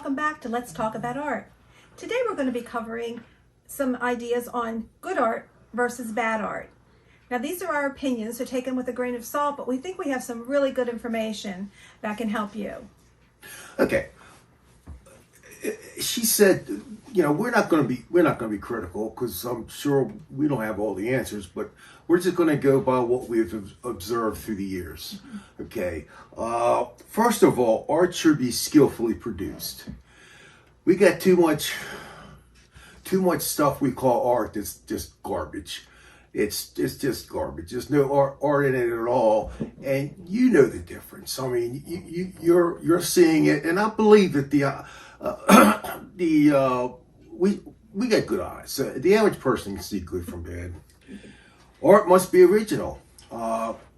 welcome back to Let's Talk About Art. Today we're going to be covering some ideas on good art versus bad art. Now these are our opinions, so take them with a grain of salt, but we think we have some really good information that can help you. Okay. She said, we're not going to be critical because I'm sure we don't have all the answers, but we're just going to go by what we've observed through the years. Okay. First of all, art should be skillfully produced. We got too much stuff we call art that's just garbage. It's just garbage. There's no art in it at all, and you know the difference. I mean, you're seeing it, and I believe that we got good eyes. The average person can see good from bad. Art must be original.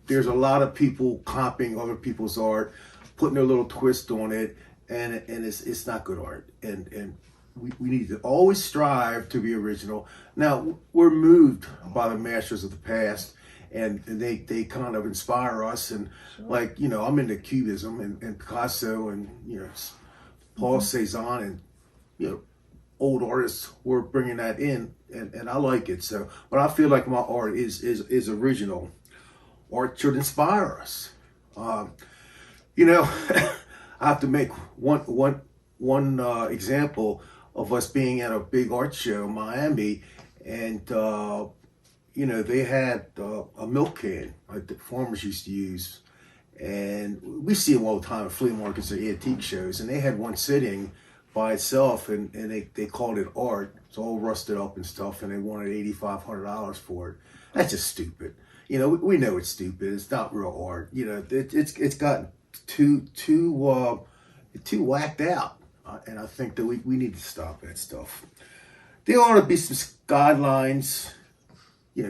There's a lot of people copying other people's art, putting their little twist on it, and it's not good art. And we need to always strive to be original. Now, we're moved by the masters of the past, and they kind of inspire us. And like, I'm into Cubism and Picasso and, Paul Cézanne and, old artists were bringing that in, and I like it. So, but I feel like my art is original. Art should inspire us. I have to make one example of us being at a big art show in Miami, and they had a milk can like the farmers used to use, and we see them all the time at flea markets or antique shows, and they had one sitting by itself, and they called it art. It's all rusted up and stuff, and they wanted $8,500 for it. That's just stupid. We know it's stupid. It's not real art. It's gotten too whacked out. And I think that we need to stop that stuff. There ought to be some guidelines,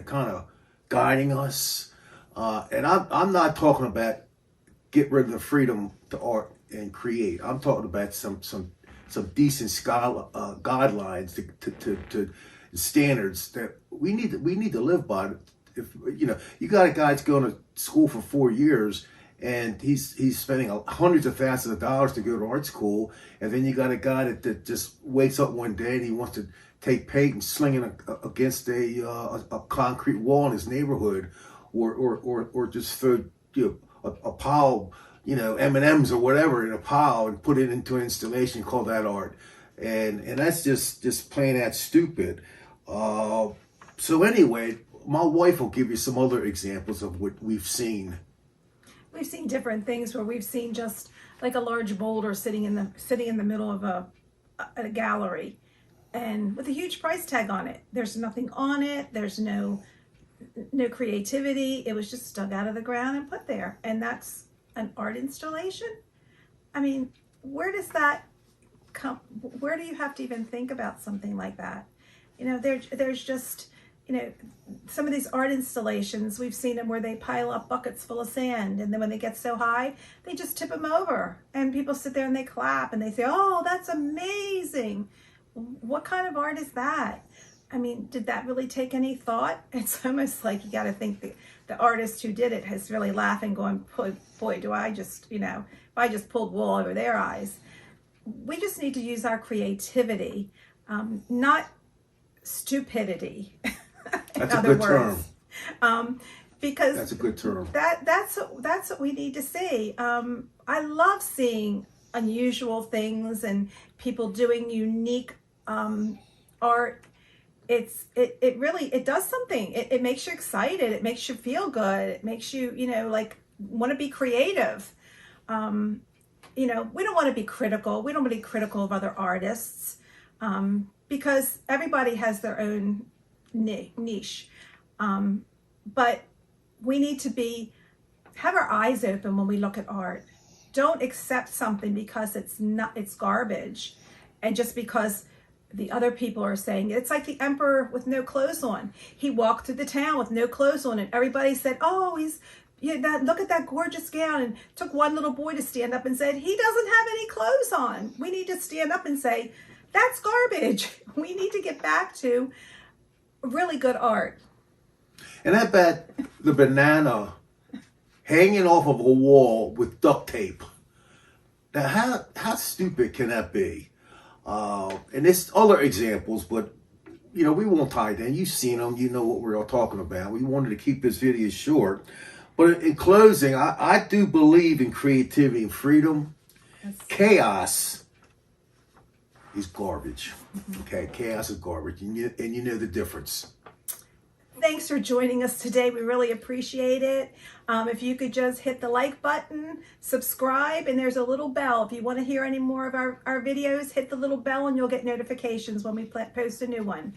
kind of guiding us. And I'm not talking about get rid of the freedom to art and create. I'm talking about some decent guidelines to standards that we need to live by. If you got a guy that's going to school for 4 years, and he's spending hundreds of thousands of dollars to go to art school, and then you got a guy that just wakes up one day and he wants to take paint and sling it against a concrete wall in his neighborhood, or just throw a pile, M&Ms or whatever in a pile and put it into an installation, call that art, and that's just plain out stupid. So anyway, my wife will give you some other examples of what we've seen. We've seen different things where we've seen just like a large boulder sitting in the middle of a gallery, and with a huge price tag on it. There's nothing on it. There's no creativity. It was just dug out of the ground and put there, and that's an art installation. I mean, where does that come? Where do you have to even think about something like that? There's just. Some of these art installations, we've seen them where they pile up buckets full of sand, and then when they get so high, they just tip them over, and people sit there and they clap and they say, "Oh, that's amazing." What kind of art is that? I mean, did that really take any thought? It's almost like you got to think the artist who did it has really laughing, going, boy, do I just, if I just pulled wool over their eyes. We just need to use our creativity, not stupidity. That's a good term. Because that's a good term. That's what we need to see. I love seeing unusual things and people doing unique art. It really does something. It makes you excited. It makes you feel good. It makes you want to be creative. We don't want to be critical. We don't want to be critical of other artists because everybody has their own niche, but we need to have our eyes open when we look at art. Don't accept something because it's garbage, and just because the other people are saying it. It's like the emperor with no clothes on. He walked through the town with no clothes on, and everybody said, "Oh, look at that gorgeous gown," and took one little boy to stand up and said, "He doesn't have any clothes on." We need to stand up and say, "That's garbage." We need to get back to really good art. And I bet the banana hanging off of a wall with duct tape. Now, how stupid can that be? And there's other examples, but you know, we won't tie them. You've seen them. You know what we're all talking about. We wanted to keep this video short. But in closing, I do believe in creativity and freedom. Yes. Chaos is garbage. Okay, chaos is garbage, and you know the difference. Thanks for joining us today. We really appreciate it. If you could just hit the like button, subscribe, and there's a little bell. If you want to hear any more of our videos, hit the little bell and you'll get notifications when we post a new one.